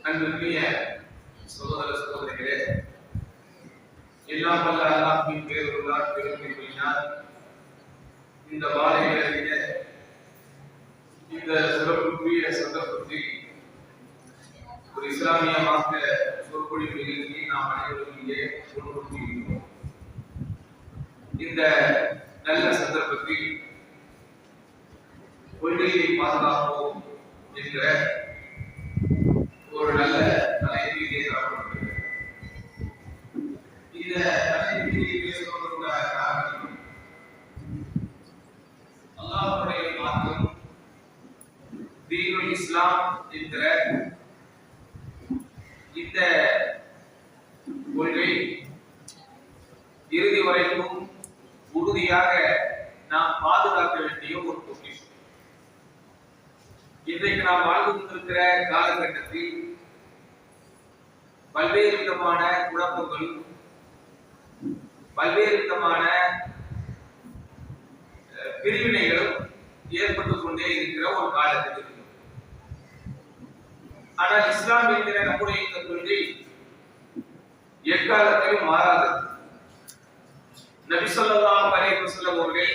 அன்புக்குரிய சகோதர சகோதரிகளே, எல்லாம் வல்ல அல்லாஹ்வின் பேருள்ளார் பெருமையினால் இந்த மாலை வேளையிலே இந்த சிறப்புக்குரிய சந்தர்ப்பத்தில் ஒரு இஸ்லாமிய மார்க்க சொற்பொழிவு நிகழ்ச்சியை நாம் அனைவரும் இங்கே கொண்டிருக்கிறோம். இந்த நல்ல சந்தர்ப்பத்தில் கொள்கையை பாதுகாப்போம் என்கிற ஒரு நல்ல தலைப்பிலே தரப்பட்டது. இந்த தலைப்பிலே பேசுவதற்கான காரணம் அல்லாஹ்வுடைய மார்க்கம் தீனுல் இஸ்லாம் என்கிற இந்த கொள்கை இறுதி வரைக்கும் உறுதியாக நாம் பாதுகாக்க வேண்டிய ஒரு பொக்கிஷம். இன்றைக்கு நாம் வாழ்ந்து கொண்டிருக்கிற காலகட்டத்தில் பல்வேறு விதமான குழப்பங்கள், பல்வேறு விதமான பிரிவினைகளும் ஏற்பட்டுக் கொண்டே இருக்கிற ஒரு காலத்தில். ஆனால் இஸ்லாம் என்கிற நம்முடைய இந்த கொள்கை எக்காலத்திலும் மாறாதது. நபி ஸல்லல்லாஹு அலைஹி வஸல்லம் அவர்கள்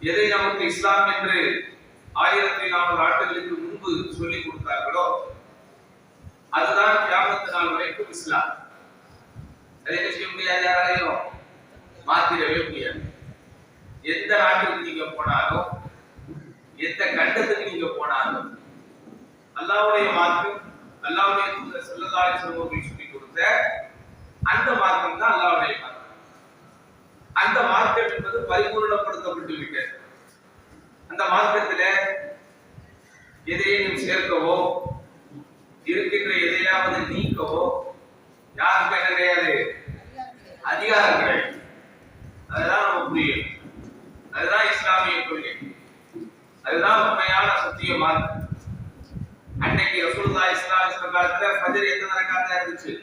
எதை நமக்கு இஸ்லாம் என்று 1400 ஆண்டுகளுக்கு முன்பு சொல்லிக் கொடுத்தார்களோ அதுதான் கியாமத் நாள் வரைக்கும் இஸ்லாம். அதை என்ன செய்ய முடியாது, யாராலையும் மாத்திரவே முடியாது. எந்த நாட்டுக்கு நீங்க போனாலும், எந்த கண்டத்துக்கு நீங்க போனாலும், அல்லாஹ்வுடைய மார்க்கம், அல்லாஹ்வுடைய தூதர் ஸல்லல்லாஹு அலைஹி வஸல்லம் அவர்கள் சொல்லிக் கொடுத்த அந்த மார்க்கம் தான் அல்லாஹ்வுடைய மார்க்கம். அந்த மார்க்கம் என்பது பரிபூர்ணப்படுத்தப்பட்டு விட்டது. அந்த மார்க்கத்துல எதையும் சேர்க்கவோ இருக்கின்ற எதையாவது நீக்கவோ யாருக்கு என்ன கிடையாது, அதிகாரம் கிடையாது. அதுதான் நம்ம புரியும். அதுதான் இஸ்லாமிய கொள்கை, அதுதான் உண்மையான சத்திய மார்க்கம். அன்னைக்கு ரசூலுல்லாஹி ஸல்லல்லாஹு அலைஹி வஸல்லம் காலத்துல ஃபஜ்ர் எத்தனை ரக்காத்தா இருந்துச்சு?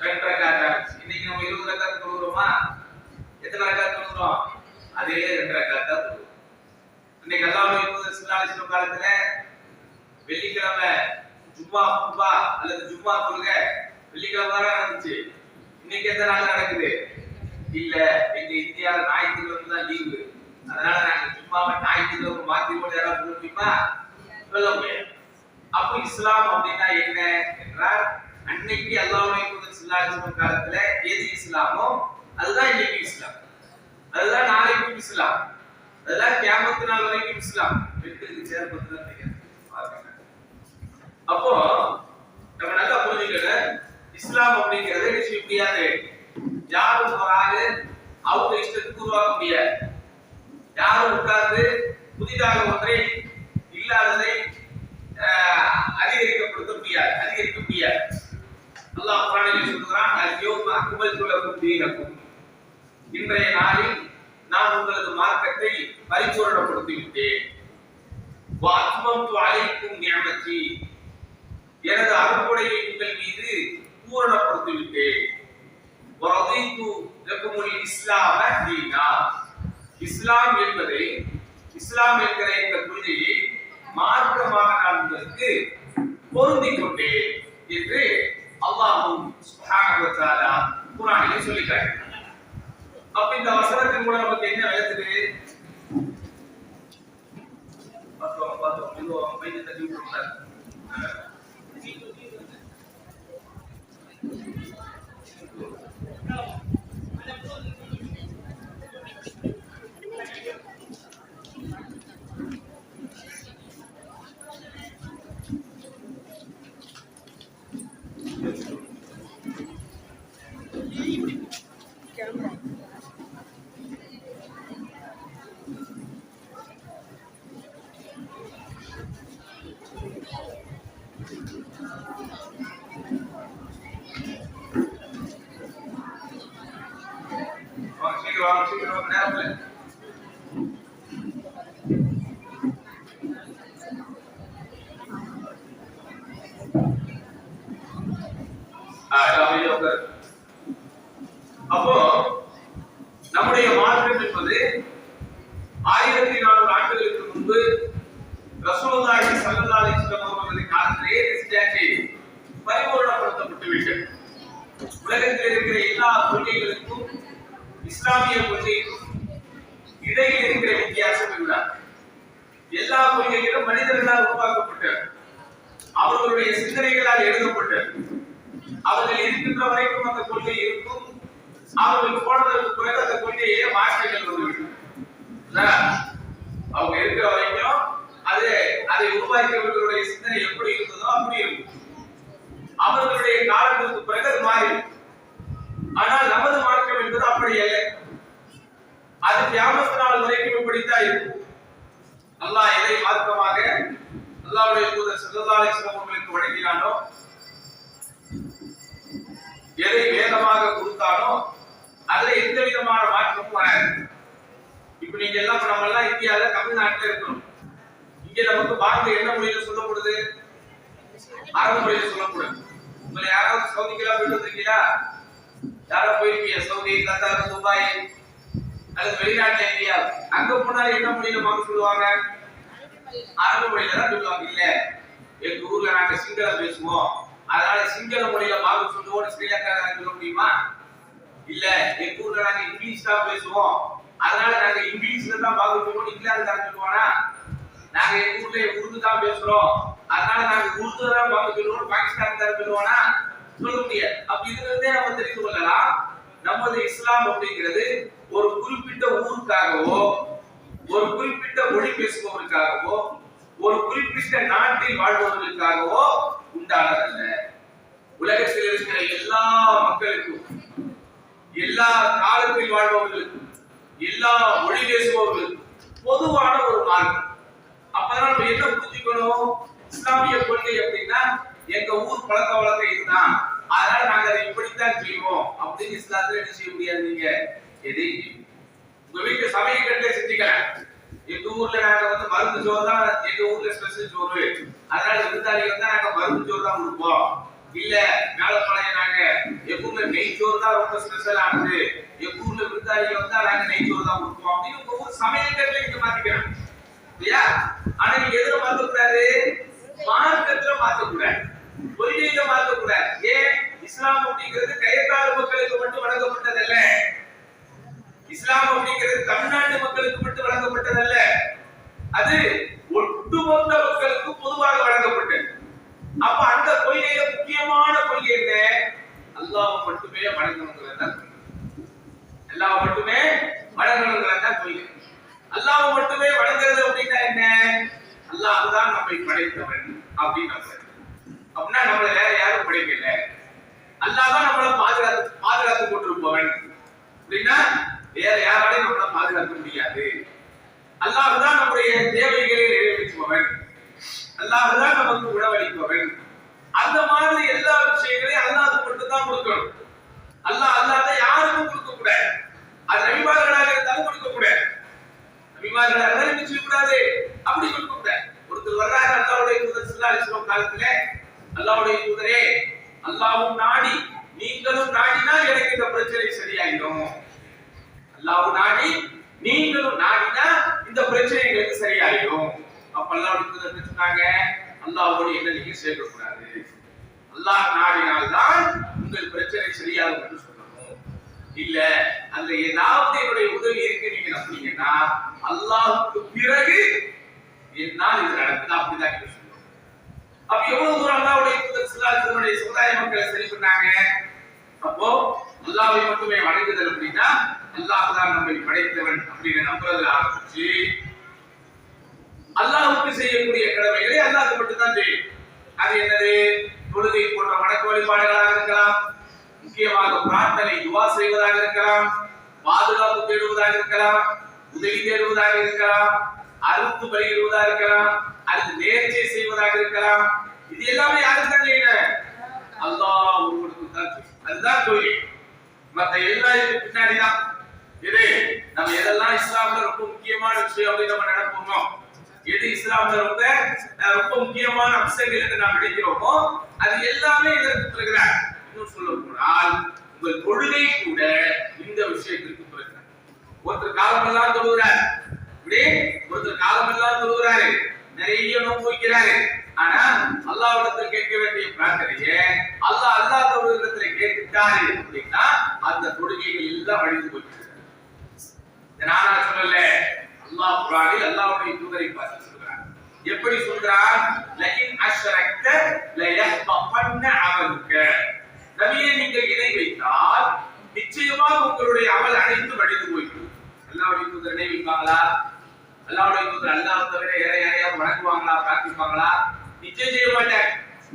2 ரக்காத்தா இருந்துச்சு. இன்னைக்கு நம்ம 20 ரக்காத் தொழுகிறோமா? எத்தனை ரக்காத் தொழுகிறோம்? அதே 2 ரக்காத்தா தொழுகிறோம். இன்னைக்கு அல்லாஹ்வுடைய தூதர் ஸல்லல்லாஹு அலைஹி வஸல்லம் காலத்துல வெள்ளிக்கிழமை ஜும்மா குபா அல்லது ஜும்மா தொழுகை வெள்ளிக்கிழமை தான் நடந்துச்சு. இன்னைக்கு எந்த நாள் நடக்குது? இல்ல, எங்க இந்தியாவில் ஞாயிற்றுக்கிழமை தான் லீவு. அதனால நாங்க ஜும்மாவை ஞாயிற்றுக்கிழமை மாத்தி போட்டு யாராவது சொல்ல முடியுமா? சொல்ல முடியாது. அப்ப இஸ்லாம் அப்படின்னா என்ன என்றால், அன்னைக்கு அல்லாஹ்வுடைய தூதர் ஸல்லல்லாஹு அலைஹி வஸல்லம் காலத்துல எது இஸ்லாமோ அதுதான் இன்னைக்கு இஸ்லாம், அதுதான் நாளைக்கும் இஸ்லாம், அதுதான் கியாமத் நாள் வரைக்கும் இஸ்லாம். வெற்றிக்கு சேர்ப்பது தான். அப்போ நம்ம நல்லா புரிஞ்சுக்கணும், இஸ்லாம் அப்படிங்கறத என்ன செய்ய முடியாது, யாரும் ஒரு ஆளு அவங்க இஷ்டத்துக்கு உருவாக்க முடியாது. யாரும் உட்கார்ந்து புதிதாக ஒன்றை இல்லாததை அதிகரிக்க முடியாது. அல்லாஹ் குர்ஆனில் சொல்கிறான், அல்-யௌம அக்மல்து லக்கும் தீனக்கும், இன்றைய நாளில் நான் உங்களது மார்க்கத்தை பரிபூரணப்படுத்தி விட்டேன். வ அத்மம்து அலைக்கும் நிஅமதி, எனது அருள்கொடையை உங்கள் மீது பூரணப்படுத்தி விட்டேன். வ ரதீது லக்குமுல் இஸ்லாம தீனா, இஸ்லாம் என்பதை, இஸ்லாம் என்கிற இந்த கொள்கையை மார்க்கமாக நான் உங்களுக்கு பொருந்திக் கொண்டேன் என்று அல்லாஹ் சுப்ஹானஹு வ தஆலா குர்ஆனிலே சொல்லிட்டார். அப்ப இந்த வசனத்தின் மூலம் நமக்கு என்ன விளக்குது? பார்த்தோம் இது மைய தட்டி விட்டுறாங்க. இஸ்லாமிய கொள்கைக்கும் இடையில் இருக்கிற வித்தியாசம் இதுதான். எல்லா கொள்கைகளும் மனிதர்களால் உருவாக்கப்பட்டது, அவர்களுடைய சிந்தனைகளால் எழுதப்பட்டது. அவர்கள் இருக்கின்ற வரைக்கும் அந்த கொள்கை இருக்கும், அவர்கள் போனதற்கு பிறகு அந்த கொள்கையே மாற்றங்கள் வந்துவிடும். அவங்க இருக்கிற வரைக்கும் அதை உருவாக்கியவர்களுடைய சிந்தனை எப்படி இருந்ததோ அப்படி இருக்கும். அவர்களுடைய காலத்திற்கு பிறகு அது மாறிடும். ஆனால் நமது மார்க்கம் என்பது அப்படி அல்ல. அது கியாமத் நாள் வரைக்கும் இப்படித்தான் இருக்கும். அல்லாஹ் எதை மார்க்கமாக அல்லாஹ்வுடைய தூதர் ஸல்லல்லாஹு அலைஹி வஸல்லம் அவர்களுக்கு வழங்கினானோ, எதை வேதமாக கொடுத்தானோ அதுல எந்த விதமான மாற்றமும் வராது. இப்ப நீங்க எல்லாம் நம்ம எல்லாம் இந்தியால தமிழ்நாட்டில் இருக்கணும். இங்க நமக்கு பாரத என்ன மொழியில சொல்லப்படுது? அரபு மொழியில சொல்லப்படுது. உங்களை யாராவது சவுதிக்கெல்லாம் போயிட்டு வந்திருக்கீங்களா? யாரா போயிருக்கீங்க? சவுதி, கத்தார், துபாய் அல்லது வெளிநாட்டுல இந்தியா, அங்க போனாலும் என்ன மொழியில வாங்க சொல்லுவாங்க? அரபு மொழியில தான் சொல்லுவாங்க. இல்ல, எங்க ஊர்ல நாங்க சிங்களம் பேசுவோம், அதனால சிங்கள மொழியில வாங்க சொல்லுவோம் ஸ்ரீலங்கால சொல்ல முடியுமா? இல்ல, எங்க ஊர்ல நாங்க இங்கிலீஷ் தான் பேசுவோம், அதனால நாங்க இங்கிலீஷ்ல தான் வாங்க சொல்லுவோம் இங்கிலாந்து தான் சொல்லுவானா? நாங்க எங்க ஊர்ல உருது தான் பேசுறோம், அதனால நாங்க உருது தான் வாங்க சொல்லுவோம் பாகிஸ்தான் தான் சொல்லுவானா? சொல்ல முடியாது. அப்ப இதுல இருந்தே நம்ம தெரிந்து கொள்ளலாம், நமது இஸ்லாம் அப்படிங்கிறது ஒரு குறிப்பிட்ட ஊருக்காகவோ, ஒரு குறிப்பிட்ட மொழி பேசுபவருக்காகவோ, ஒரு குறிப்பிட்ட நாட்டில் வாழ்பவர்களுக்காகவோ உண்டானதல்ல. உலகத்தில் இருக்கிற எல்லா மக்களுக்கும், எல்லா காலத்தில் வாழ்பவர்களுக்கும், எல்லா மொழி பேசுபவர்களுக்கும் பொதுவான ஒரு மார்க்கம். அப்பதான் நம்ம என்ன புரிஞ்சுக்கணும்? இஸ்லாமிய கொள்கை அப்படின்னா எங்க ஊர் பழக்க வழக்கம் இதுதான், அதனால நாங்க அதை இப்படித்தான் செய்வோம் அப்படின்னு இஸ்லாத்துல என்ன செய்ய முடியாது. நீங்க எதை உங்க வீட்டு சமையல் கட்டே செஞ்சுக்கலாம். எங்க ஊர்ல நாங்க மருந்து சோறு தான், எங்க ஊர்ல ஸ்பெஷல் சோறு, அதனால விருந்தாளி வந்தா நாங்க மருந்து சோறு தான் கொடுப்போம். இல்ல, மேலப்பாளைய நாங்க எங்க ஊர்ல நெய் சோறு தான் ரொம்ப ஸ்பெஷல் ஆனது, எங்க ஊர்ல விருந்தாளி வந்தா நாங்க நெய் சோறு தான் கொடுப்போம் அப்படின்னு உங்க ஊர் சமையல் கட்டே நீங்க மாத்திக்கிறோம் இல்லையா? ஆனா நீங்க எதுல மாத்தக்கூடாது? மார்க்கத்துல மாத்தக்கூடாது, கொள்கையில மாத்தக்கூடாது. ஏன்? இஸ்லாம் அப்படிங்கிறது கயத்தாறு மக்களுக்கு மட்டும் வழங்கப்பட்டதல்ல. இஸ்லாம் அப்படிங்கிறது தமிழ்நாட்டு மக்களுக்கு மட்டும் வழங்கப்பட்டதல்ல, அது ஒட்டுமொத்த மக்களுக்கு பொதுவாக வழங்கப்பட்டது. அப்ப அந்த கொள்கையில முக்கியமான கொள்கை என்ன? அல்லாஹ் மட்டுமே வணங்கணுங்கிறது. அல்லாஹ் மட்டுமே வணங்கணுங்கிறது கொள்கை. அல்லாஹ் மட்டுமே வணங்குறது அப்படின்னா என்ன? அல்லாஹ் தான் நம்மை படைத்தவன் அப்படின்னு அப்படின்னா நம்மள வேற யாரும் படைக்கல, அல்லாஹ் தான் நம்மள பாதுகாத்து கொண்டிருப்பவன் அப்படின்னா வேற யாராலையும் நம்மள பாதுகாக்க முடியாது. அல்லாஹ் தான் நம்முடைய தேவைகளை நிறைவேற்றுபவன், அல்லாஹ் தான் நமக்கு உணவளிப்பவன். அந்த மாதிரி எல்லா விஷயங்களையும் அல்லாஹ் மட்டும் தான் கொடுக்கணும். அல்லாஹ் அல்லாத யாருக்கும் கொடுக்க கூடாது. அது நபிமார்களாக இருந்தாலும் கொடுக்க கூடாது, நபிமார்களாக இருந்தாலும் என்ன செய்யக்கூடாது? அப்படி கொடுக்க கூடாது. ஒருத்தர் வர்றாரு, அல்லாஹ்வுடைய தூதர் ஸல்லல்லாஹு அலைஹி வஸல்லம் காலத்துல, அல்லாஹ்வுடைய தூதரே, அல்லாஹ்வும் நாடி நீங்களும் நாடினால் எனக்கு இந்த பிரச்சனை சரியாயிடும். அல்லாஹ் நாடி நீங்களும் நாடினா இந்த பிரச்சனை உங்களுக்கு சரியாயிடும். அப்ப அல்லாஹ்வுடைய தூதர் சொன்னாங்க, அல்லாஹ்வோடு என்ன நீங்க சேர்க்க கூடாது, அல்லாஹ் நாடினால் தான் உங்கள் பிரச்சனை சரியாகும் என்று சொல்லணும். இல்ல, அந்த ஏதாவது என்னுடைய உதவி இருக்கு நீங்க நம்புனீங்கன்னா அல்லாஹ்வுக்கு பிறகு என்னால் இது நடக்குது அப்படிதான் நீங்க சொல்லணும். அப்ப எவ்வளவு தூரம் அல்லாஹ்வுடைய தூதர் ஸல்லல்லாஹு அலைஹி வஸல்லம் சமுதாய மக்களை சரி பண்ணாங்க. அப்போ அல்லாஹ்வை மட்டுமே வணங்குதல் அப்படின்னா அல்லாஹ் தான் நம்மை படைத்தவன் அப்படின்னு நம்புறதுல ஆரம்பிச்சு, அல்லாஹ்வுக்கு செய்யக்கூடிய கடமைகளை அல்லாஹ்வுக்கு மட்டும் தான் செய்யும். அது என்னது? தொழுகை போன்ற வணக்க வழிபாடுகளாக இருக்கலாம், முக்கியமாக பிரார்த்தனை துஆ செய்வதாக இருக்கலாம், பாதுகாப்பு தேடுவதாக இருக்கலாம், உதவி தேடுவதாக இருக்கலாம், அறுத்து பலியிடுவதாக இருக்கலாம், அல்லது நேர்ச்சை செய்வதாக இருக்கலாம். இது எல்லாமே யாருக்கு தான் செய்யணும்? அல்லாஹ் ஒருவனுக்கு தான் செய்யும். அதுதான் தொழுகை. மற்ற எல்லாம் இதுக்கு பின்னாடி தான். இது நம்ம எதெல்லாம் இஸ்லாம்ல ரொம்ப முக்கியமான விஷயம் அப்படின்னு நம்ம நினைப்போமோ, எது இஸ்லாம்ல ரொம்ப முக்கியமான அம்சங்கள் என்று நாம் நினைக்கிறோமோ அது எல்லாமே இதற்கு பிறகுதான். இன்னும் சொல்ல போனால் உங்கள் தொழுகை கூட இந்த விஷயத்திற்கு பிறகுதான். ஒருத்தர் காலமெல்லாம் தொழுகிறார், இப்படி ஒருத்தர் காலமெல்லாம் தொழுகிறாரு, நிறைய நோன்பு வைக்கிறாரு, ஆனா அல்லாஹ்விடத்தில் கேட்க வேண்டிய பிரார்த்தனையை அல்லாஹ் தொழுகிறதுல கேட்டுட்டாரு அப்படின்னா அந்த தொழுகைகள் எல்லாம் அழிந்து போயிட்டு நானா சொல்லல, அல்லாஹ் குர்ஆனில் அல்லாஹ்வுடைய தூதரை பார்த்து சொல்றார். எப்படி சொல்றார்? லஇன் அஷ்ரக்த லயஹ்பதன்ன அமலுக. நபியே, நீங்கள் இணை வைத்தால் நிச்சயமாக உங்களுடைய அமல் அனைத்தும் அழிந்து போய்விடும். அல்லாஹ்வுடைய தூதர் இணை வைப்பாங்களா? அல்லாஹ்வுடைய தூதர் அல்லாஹ் தவிர யாரையாவது வணங்குவாங்களா, பிரார்த்திப்பாங்களா? நிச்சயம் செய்ய மாட்டாங்க.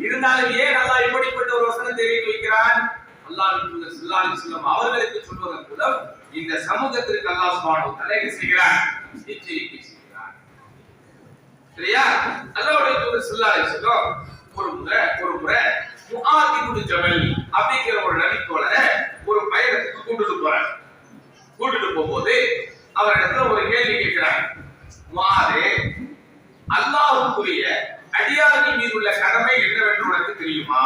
இருந்தாலும் ஏன் அல்லாஹ் இப்படிப்பட்ட ஒரு வசனத்தை இறக்கி வைக்கிறான்? அல்லாஹ்வின் தூதர் ஸல்லல்லாஹு அலைஹி வஸல்லம் அவர்களுக்கு சொல்வதன் மூலம் இந்த சமூகத்திற்கு அல்லாஹ் சுப்ஹானஹு வ தஆலா என்ன செய்கிறார்? எச்சரிக்கை செய்கிறார். சரியா? அல்லாஹ்வுடைய தூதர் ஸல்லல்லாஹு அலைஹி வஸல்லம் ஒரு முறை முஆத் இப்னு ஜபல் அப்படிங்கிற ஒரு நபித்தோழரை ஒரு பயணத்துக்கு கூட்டிட்டு போகும்போது அவரிடத்துல ஒரு கேள்வி கேட்கிறார். முஆதே, அல்லாஹ்வுக்குரிய அடியார்கள் மீது உள்ள கடமை என்னவென்று உனக்கு தெரியுமா?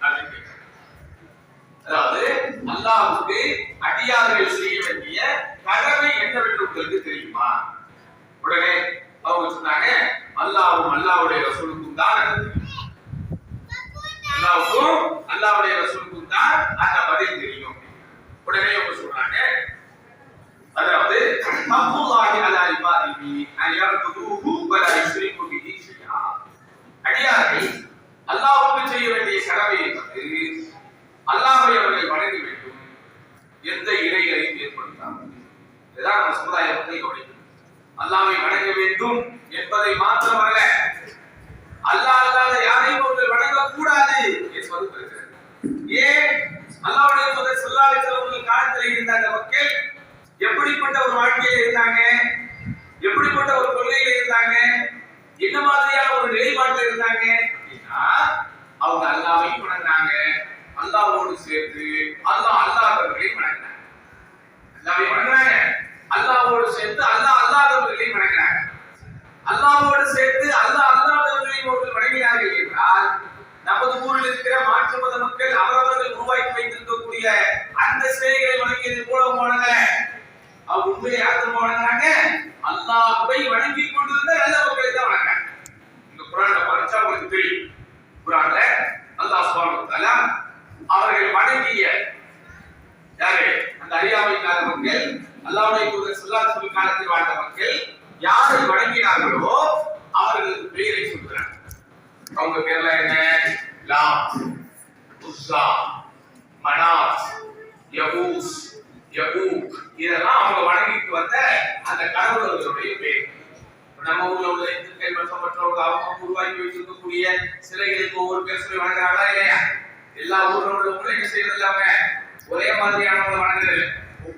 அப்படின்னு கேட்கிறார். அதாவது அல்லாஹ்வுக்கு அடியார்கள் செய்ய வேண்டிய கடமை என்னவென்று உங்களுக்கு தெரியுமா? உடனே அவங்க சொன்னாங்க, அல்லாஹ்வும் அல்லாஹ்வுடைய ரசூலுக்கும் தான் அல்லாஹ்வுக்கும் அல்லாஹ்வுடைய ரசூலுக்கும் தான் அந்த பதில் தெரியும். உடனே அவங்க சொல்றாங்க, அதாவது ஹக்குல்லாஹி அலா இபாதிஹி அன் யஅபுதுஹு வ லா யுஷ்ரிகு பிஹி ஷைஆ. அடியார்கள் அல்லாஹ்வுக்கு செய்ய வேண்டிய கடமை என்பது அல்லாஹ்வை அவர்கள் வணங்க வேண்டும், எந்த இறைகளையும் ஏற்படுத்தாமல். இதுதான் நம்ம சமுதாய மக்கள் கவனிக்கணும். அல்லாஹ்வை வணங்க வேண்டும் என்பதை மாத்திரமல்ல, அல்லாஹ் அல்லாத யாரையும் அவர்கள் வணங்கக்கூடாது என்பது இருக்கிறது. ஏன்? அல்லாஹ்வுடைய தூதர் ஸல்லல்லாஹு அலைஹி வஸல்லம் காலத்தில் இருந்த அந்த மக்கள் எப்படிப்பட்ட ஒரு வாழ்க்கையில் இருந்தாங்க, எப்படிப்பட்ட ஒரு கொள்கையில் இருந்தாங்க, என்ன மாதிரியான ஒரு நிலைப்பாட்டில் இருந்தாங்க அப்படின்னா, அவங்க அல்லாஹ்வையும் வணங்குறாங்க, அல்லாஹ்வோடு சேர்த்து அல்லாஹ் அல்லாதவர்களையும் வணங்குறாங்க. அல்லாஹ்வை வணங்குறாங்க, அல்லாஹ்வோடு சேர்த்து அல்லாஹ் அல்லாதவர்களையும் வணங்குறாங்க. அல்லாஹ்வோடு சேர்த்து அல்லாஹ் அல்லாதவர்களையும் அவர்கள் வணங்கினார்கள் என்றால், நமது ஊரில் இருக்கிற மாற்று மத மக்கள் அவரவர்கள் உருவாக்கி வைத்திருக்கக்கூடிய அந்த சிலைகளை வணங்கியது போல வணங்கல. அவங்க உண்மையை யாரும் வணங்குறாங்க, அல்லாஹ்வை வணங்கி கொண்டிருந்த நல்ல மக்களை தான் வணங்குறாங்க. இந்த குர்ஆன்ல படிச்சா உங்களுக்கு தெரியும். குர்ஆன்ல அல்லாஹ் சுப்ஹானஹு வ தஆலா அவர்கள் வணங்கிய யாரு? அந்த அறியாமைக்கார மக்கள், அல்லாஹ்வுடைய தூதர் ஸல்லல்லாஹு அலைஹி வஸல்லம் காலத்தில் வாழ்ந்த மக்கள் யாரை வணங்கினார்களோ அவர்களுக்கு பெயரை சொல்கிறார். அவங்க பேர்ல என்ன? லாத், உஸ்ஸா, மனாத், யகூஸ், யகூக், இதெல்லாம் அவங்க வணங்கிட்டு வந்த அந்த கடவுளர்களுடைய பேர். நம்ம ஊர்ல உள்ள இந்துக்கள் மற்றவங்க அவங்க உருவாக்கி வைத்திருக்கக்கூடிய சிலைகளுக்கு ஒவ்வொரு பேர் சொல்லி வணங்குறாங்களா இல்லையா? எல்லா ஊர்ல உள்ளவங்களும் என்ன செய்யறது இல்லாம ஒரே மாதிரியானவங்க வணங்குறது.